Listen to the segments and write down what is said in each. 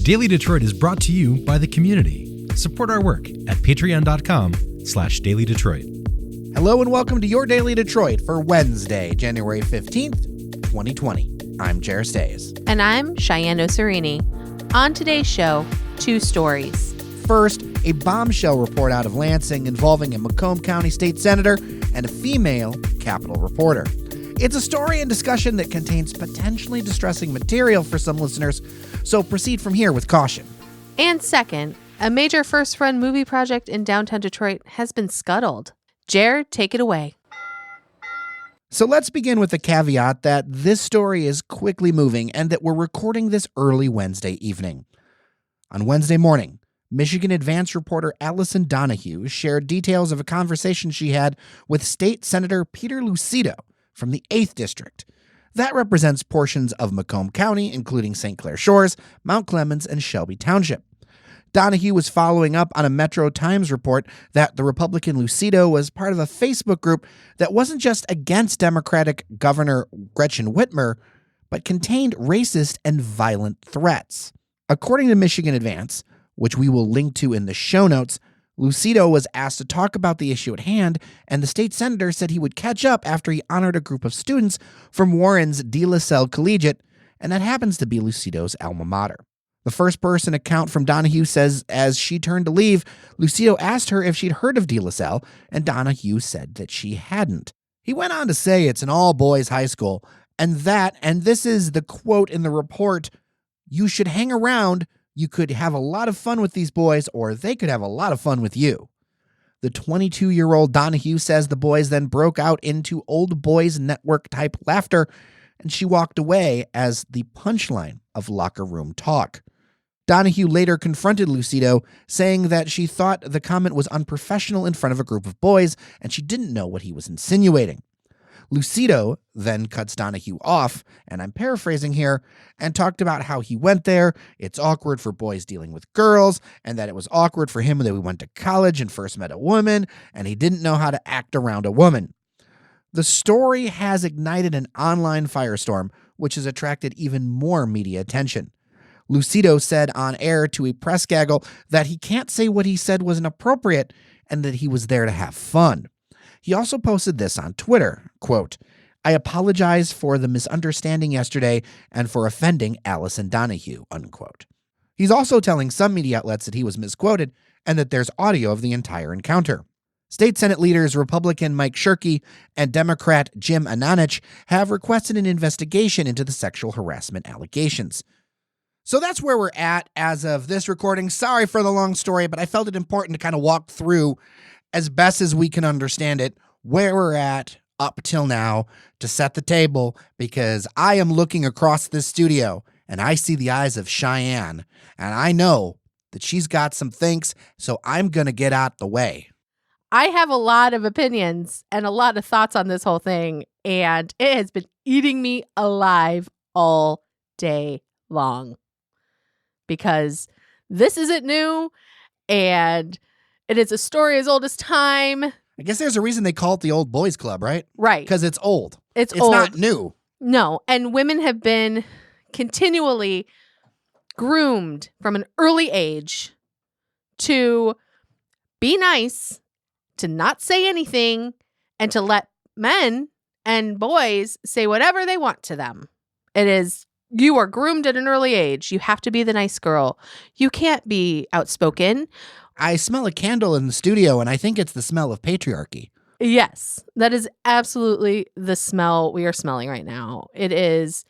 Daily Detroit is brought to you by the community. Support our work at patreon.com/dailydetroit. Hello and welcome to your Daily Detroit for Wednesday, January 15th, 2020. I'm Jer Stays. And I'm Shianne Oserini. On today's show, two stories. First, a bombshell report out of Lansing involving a Macomb County state senator and a female Capitol reporter. It's a story and discussion that contains potentially distressing material for some listeners, so proceed from here with caution. And second, a major first-run movie project in downtown Detroit has been scuttled. Jer, take it away. So let's begin with the caveat that this story is quickly moving and that we're recording this early Wednesday evening. On Wednesday morning, Michigan Advance reporter Allison Donahue shared details of a conversation she had with State Senator Peter Lucido from the 8th District. That represents portions of Macomb County, including St. Clair Shores, Mount Clemens, and Shelby Township. Donahue was following up on a Metro Times report that the Republican Lucido was part of a Facebook group that wasn't just against Democratic Governor Gretchen Whitmer, but contained racist and violent threats. According to Michigan Advance, which we will link to in the show notes, Lucido was asked to talk about the issue at hand, and the state senator said he would catch up after he honored a group of students from Warren's De La Salle Collegiate, and that happens to be Lucido's alma mater. The first-person account from Donahue says as she turned to leave, Lucido asked her if she'd heard of De La Salle, and Donahue said that she hadn't. He went on to say it's an all-boys high school, and this is the quote in the report, "You should hang around. You could have a lot of fun with these boys, or they could have a lot of fun with you." The 22-year-old Donahue says the boys then broke out into old boys network-type laughter, and she walked away as the punchline of locker room talk. Donahue later confronted Lucido, saying that she thought the comment was unprofessional in front of a group of boys, and she didn't know what he was insinuating. Lucido then cuts Donahue off, and I'm paraphrasing here, and talked about how he went there, it's awkward for boys dealing with girls, and that it was awkward for him that we went to college and first met a woman, and he didn't know how to act around a woman. The story has ignited an online firestorm, which has attracted even more media attention. Lucido said on air to a press gaggle that he can't say what he said was inappropriate, and that he was there to have fun. He also posted this on Twitter, quote, "I apologize for the misunderstanding yesterday and for offending Allison Donahue," unquote. He's also telling some media outlets that he was misquoted and that there's audio of the entire encounter. State Senate leaders Republican Mike Shirkey and Democrat Jim Ananich have requested an investigation into the sexual harassment allegations. So that's where we're at as of this recording. Sorry for the long story, but I felt it important to kind of walk through as best as we can understand it, where we're at up till now to set the table, because I am looking across this studio and I see the eyes of Shianne, and I know that she's got some things, so I'm going to get out the way. I have a lot of opinions and a lot of thoughts on this whole thing, and it has been eating me alive all day long because this isn't new, and it is a story as old as time. I guess there's a reason they call it the Old Boys Club, right? Right. Because it's old. It's old. old. Not new. No. And women have been continually groomed from an early age to be nice, to not say anything, and to let men and boys say whatever they want to them. You are groomed at an early age. You have to be the nice girl. You can't be outspoken. I smell a candle in the studio, and I think it's the smell of patriarchy. Yes, that is absolutely the smell we are smelling right now. It is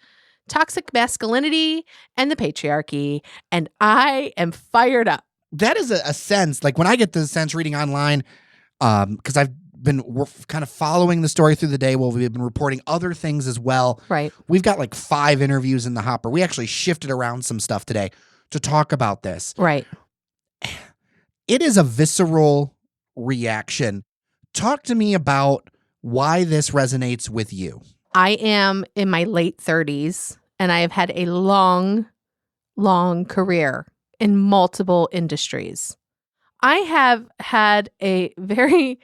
toxic masculinity and the patriarchy, and I am fired up. That is a sense, like when I get the sense reading online, because I've been kind of following the story through the day while we've been reporting other things as well. Right. We've got like 5 interviews in the hopper. We actually shifted around some stuff today to talk about this. Right. It is a visceral reaction. Talk to me about why this resonates with you. I am in my late 30s, and I have had a long, long career in multiple industries. I have had a very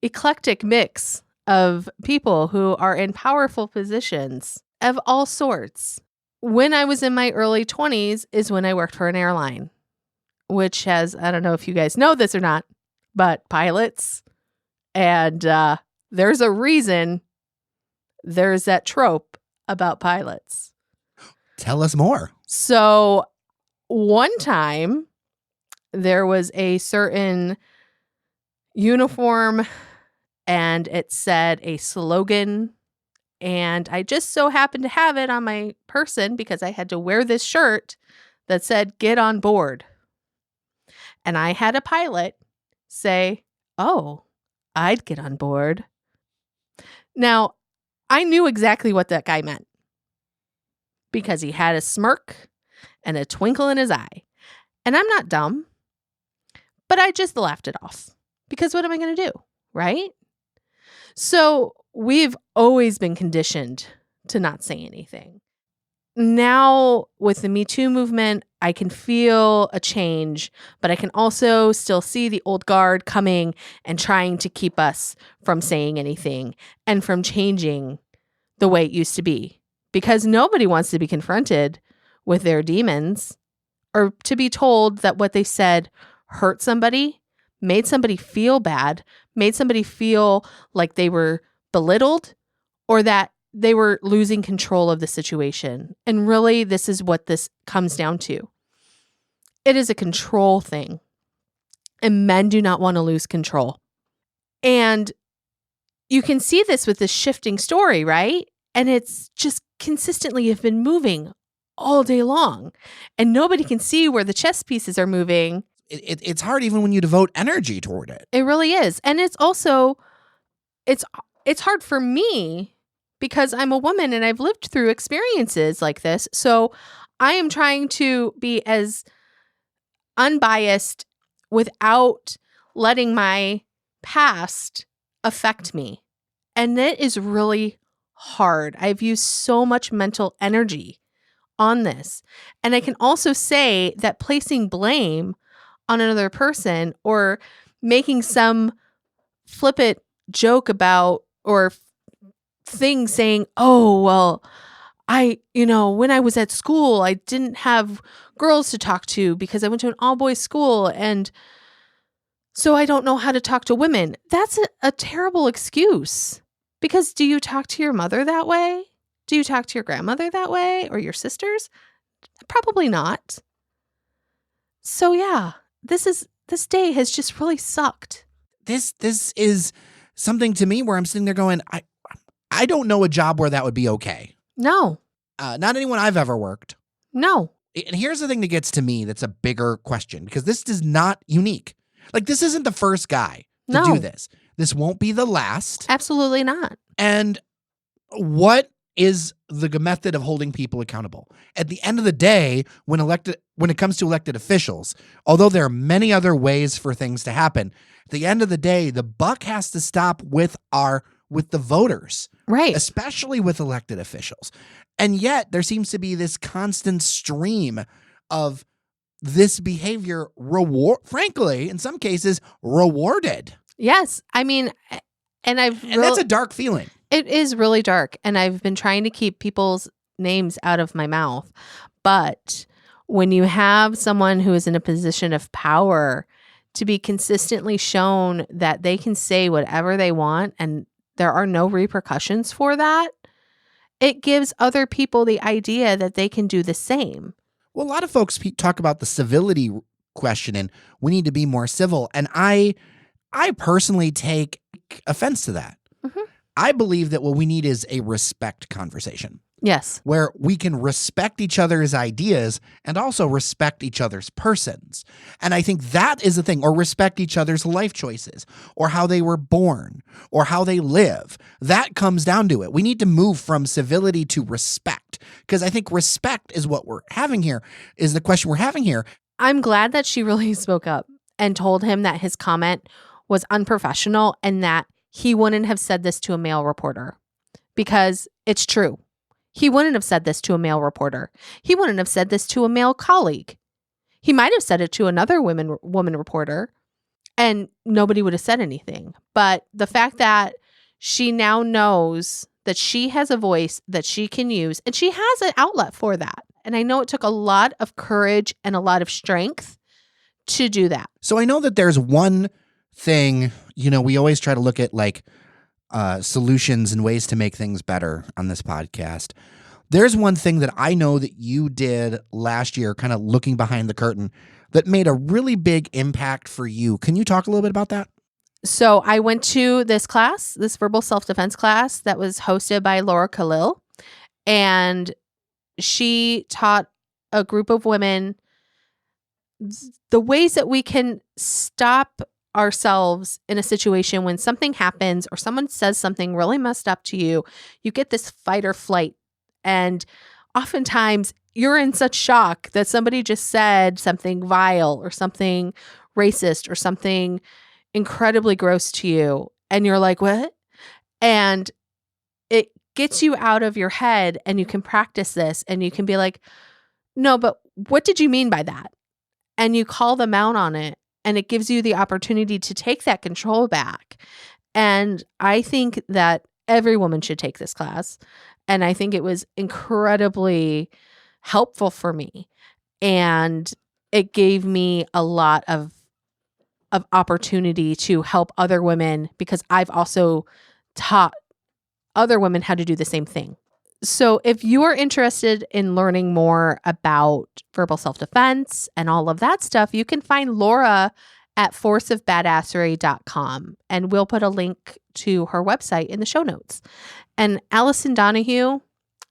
eclectic mix of people who are in powerful positions of all sorts. when I was in my early 20s is when I worked for an airline, which has, I don't know if you guys know this or not, but pilots. And there's a reason there's that trope about pilots. Tell us more. So one time there was a certain uniform and it said a slogan, and I just so happened to have it on my person because I had to wear this shirt that said, "Get on board." And I had a pilot say, "Oh, I'd get on board." Now, I knew exactly what that guy meant because he had a smirk and a twinkle in his eye. And I'm not dumb, but I just laughed it off because what am I going to do, right? So we've always been conditioned to not say anything. Now, with the Me Too movement, I can feel a change, but I can also still see the old guard coming and trying to keep us from saying anything and from changing the way it used to be. Because nobody wants to be confronted with their demons or to be told that what they said hurt somebody, made somebody feel bad, made somebody feel like they were belittled or that they were losing control of the situation. And really, this is what this comes down to. It is a control thing. And men do not want to lose control. And you can see this with this shifting story, right? And it's just consistently have been moving all day long. And nobody can see where the chess pieces are moving. It's hard even when you devote energy toward it. It really is. And it's also, it's hard for me because I'm a woman and I've lived through experiences like this. So I am trying to be as unbiased without letting my past affect me. And it is really hard. I've used so much mental energy on this. And I can also say that placing blame on another person or making some flippant joke about or thing saying, "Oh, well, when I was at school, I didn't have girls to talk to because I went to an all-boys school and so I don't know how to talk to women." That's a terrible excuse. Because do you talk to your mother that way? Do you talk to your grandmother that way or your sisters? Probably not. So yeah, this day has just really sucked. This is something to me where I'm sitting there going, I don't know a job where that would be okay. No. Not anyone I've ever worked. No. And here's the thing that gets to me that's a bigger question, because this is not unique. Like, this isn't the first guy to do this. This won't be the last. Absolutely not. And what is the method of holding people accountable? At the end of the day, when it comes to elected officials, although there are many other ways for things to happen, at the end of the day, the buck has to stop with the voters. Right. Especially with elected officials. And yet there seems to be this constant stream of this behavior frankly, in some cases, rewarded. Yes. I mean, and that's a dark feeling. It is really dark. And I've been trying to keep people's names out of my mouth. But when you have someone who is in a position of power to be consistently shown that they can say whatever they want and there are no repercussions for that, it gives other people the idea that they can do the same. Well, a lot of folks talk about the civility question and we need to be more civil. And I personally take offense to that. Mm-hmm. I believe that what we need is a respect conversation. Yes. Where we can respect each other's ideas and also respect each other's persons. And I think that is the thing, or respect each other's life choices, or how they were born, or how they live. That comes down to it. We need to move from civility to respect, because I think respect is what we're having here, is the question we're having here. I'm glad that she really spoke up and told him that his comment was unprofessional and that he wouldn't have said this to a male reporter, because it's true. He wouldn't have said this to a male reporter. He wouldn't have said this to a male colleague. He might have said it to another woman reporter and nobody would have said anything. But the fact that she now knows that she has a voice that she can use, and she has an outlet for that. And I know it took a lot of courage and a lot of strength to do that. So I know that there's one thing, we always try to look at like solutions and ways to make things better on this podcast. There's one thing that I know that you did last year, kind of looking behind the curtain, that made a really big impact for you. Can you talk a little bit about that? So I went to this class, this verbal self-defense class that was hosted by Laura Khalil, and she taught a group of women the ways that we can stop ourselves in a situation when something happens or someone says something really messed up to you. You get this fight or flight, and oftentimes you're in such shock that somebody just said something vile or something racist or something incredibly gross to you, and you're like, what? And it gets you out of your head, and you can practice this, and you can be like, no, but what did you mean by that? And you call them out on it, and it gives you the opportunity to take that control back. And I think that every woman should take this class, and I think it was incredibly helpful for me, and it gave me a lot of opportunity to help other women, because I've also taught other women how to do the same thing. So if you are interested in learning more about verbal self-defense and all of that stuff, you can find Laura at forceofbadassery.com, and we'll put a link to her website in the show notes. And Allison Donahue,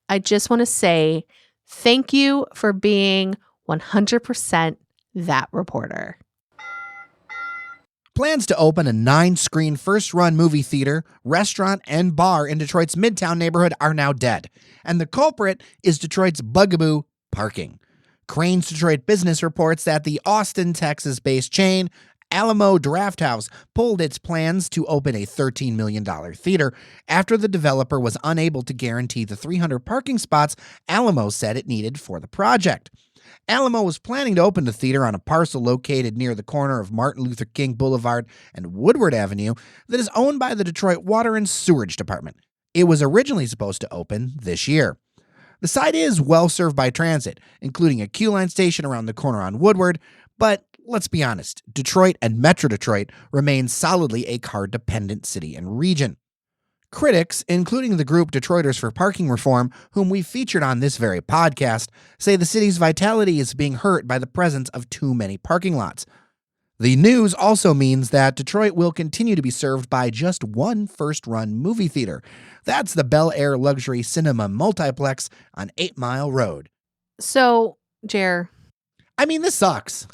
I just want to say thank you for being 100% that reporter. Plans to open a 9-screen first-run movie theater, restaurant, and bar in Detroit's Midtown neighborhood are now dead, and the culprit is Detroit's bugaboo, parking. Crain's Detroit Business reports that the Austin, Texas-based chain Alamo Drafthouse pulled its plans to open a $13 million theater after the developer was unable to guarantee the 300 parking spots Alamo said it needed for the project. Alamo was planning to open the theater on a parcel located near the corner of Martin Luther King Boulevard and Woodward Avenue that is owned by the Detroit Water and Sewerage Department. It was originally supposed to open this year. The site is well served by transit, including a Q-line station around the corner on Woodward, but let's be honest, Detroit and Metro Detroit remain solidly a car-dependent city and region. Critics, including the group Detroiters for Parking Reform, whom we featured on this very podcast, say the city's vitality is being hurt by the presence of too many parking lots. The news also means that Detroit will continue to be served by just one first-run movie theater. That's the Bel Air Luxury Cinema Multiplex on 8 Mile Road. So, Jer, I mean, this sucks.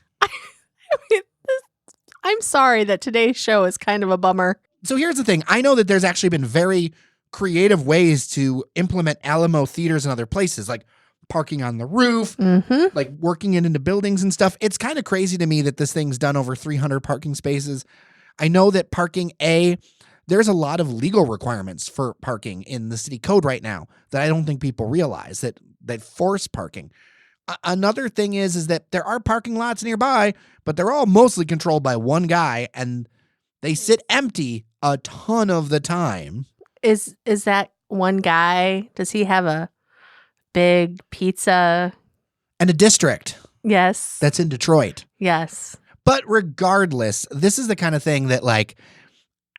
I'm sorry that today's show is kind of a bummer. So here's the thing. I know that there's actually been very creative ways to implement Alamo theaters in other places, like parking on the roof, like working it into buildings and stuff. It's kind of crazy to me that this thing's done over 300 parking spaces. I know that there's a lot of legal requirements for parking in the city code right now that I don't think people realize that force parking. Another thing is that there are parking lots nearby, but they're all mostly controlled by one guy, and they sit empty a ton of the time. Is that one guy? Does he have a big pizza? And a district. Yes. That's in Detroit. Yes. But regardless, this is the kind of thing that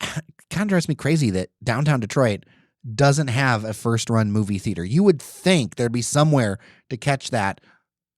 kind of drives me crazy that downtown Detroit doesn't have a first-run movie theater. You would think there'd be somewhere to catch that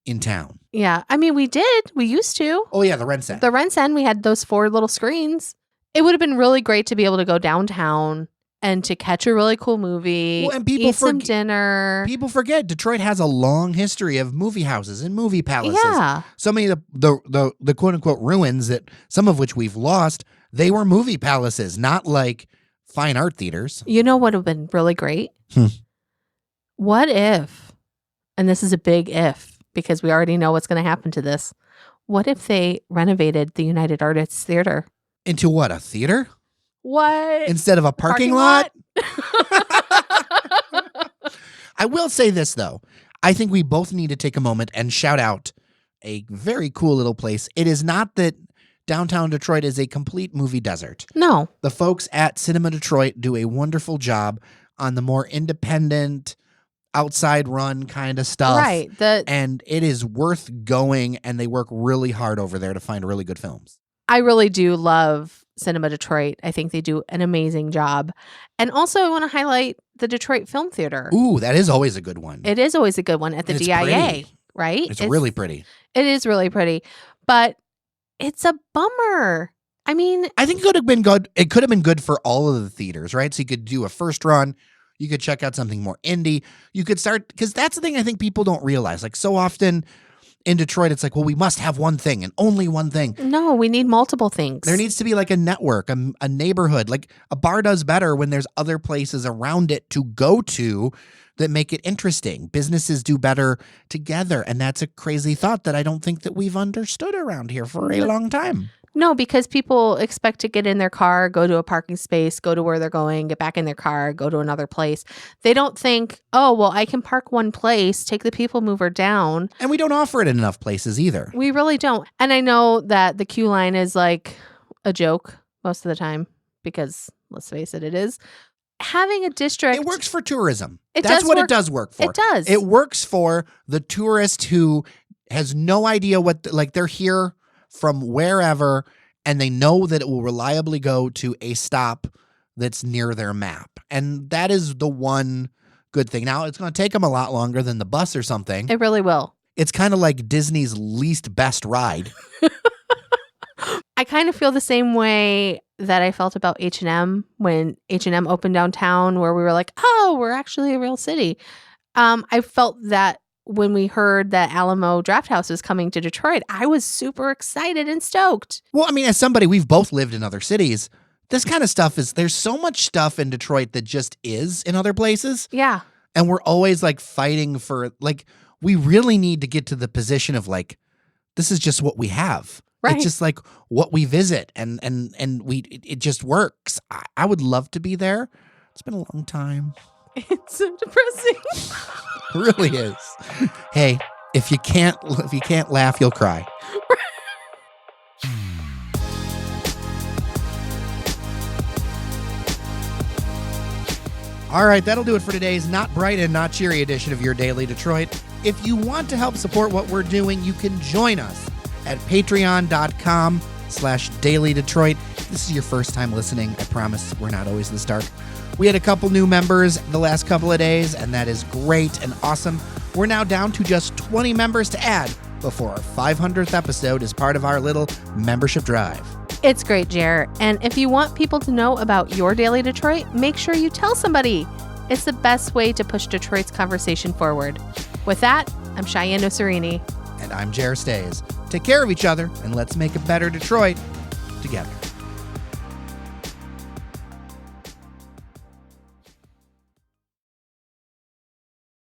in town. Yeah. I mean, we did. We used to. Oh, yeah, the Rensen. The Rensen, we had those 4 little screens. It would have been really great to be able to go downtown and to catch a really cool movie, and people eat some dinner. People forget Detroit has a long history of movie houses and movie palaces. Yeah. So many of the quote-unquote ruins, that some of which we've lost, they were movie palaces, not like fine art theaters. You know what would have been really great? What if, and this is a big if, because we already know what's going to happen to this, what if they renovated the United Artists Theater? Into what, a theater? What? Instead of a parking lot? I will say this, though. I think we both need to take a moment and shout out a very cool little place. It is not that downtown Detroit is a complete movie desert. No. The folks at Cinema Detroit do a wonderful job on the more independent, outside run kind of stuff. Right. And it is worth going, and they work really hard over there to find really good films. I really do love Cinema Detroit. I think they do an amazing job. And also I want to highlight the Detroit Film Theater. Ooh, that is always a good one. It is always a good one at the And it's DIA, pretty. right? It's really pretty. It is really pretty. But it's a bummer. I mean, I think it could have been good. It could have been good for all of the theaters, right? So you could do a first run. You could check out something more indie. You could start, because that's the thing I think people don't realize. Like so often in Detroit, it's like, well, we must have one thing and only one thing. no, we need multiple things. There needs to be like a network, a neighborhood. Like a bar does better when there's other places around it to go to that make it interesting. Businesses do better together. And that's a crazy thought that I don't think that we've understood around here for a long time. No, because people expect to get in their car, go to a parking space, go to where they're going, get back in their car, go to another place. They don't think, oh, well, I can park one place, take the people mover down. And we don't offer it in enough places either. We really don't. And I know that the queue line is like a joke most of the time because, let's face it, it is. Having a district. It works for tourism. It That's does what work- it does work for. It does. It works for the tourist who has no idea like they're here from wherever, and they know that it will reliably go to a stop that's near their map. And that is the one good thing. Now, it's going to take them a lot longer than the bus or something. It really will. It's kind of like Disney's least best ride. I kind of feel the same way that I felt about H&M when H&M opened downtown, where we were like, oh, we're actually a real city. I felt that when we heard that Alamo Drafthouse was coming to Detroit, I was super excited and stoked. Well, I mean, as somebody, we've both lived in other cities. This kind of stuff there's so much stuff in Detroit that just is in other places. Yeah. And we're always like fighting for, like, we really need to get to the position of like, this is just what we have. Right. It's just like what we visit and it just works. I would love to be there. It's been a long time. It's so depressing. It really is. Hey, if you can't laugh, you'll cry. All right, that'll do it for today's not bright and not cheery edition of Your Daily Detroit. If you want to help support what we're doing, you can join us at patreon.com/dailydetroit. If this is your first time listening, I promise we're not always this dark. We had a couple new members the last couple of days, and that is great and awesome. We're now down to just 20 members to add before our 500th episode as part of our little membership drive. It's great, Jer. And if you want people to know about Your Daily Detroit, make sure you tell somebody. It's the best way to push Detroit's conversation forward. With that, I'm Shianne Osserini. And I'm Jer Stays. Take care of each other, and let's make a better Detroit together.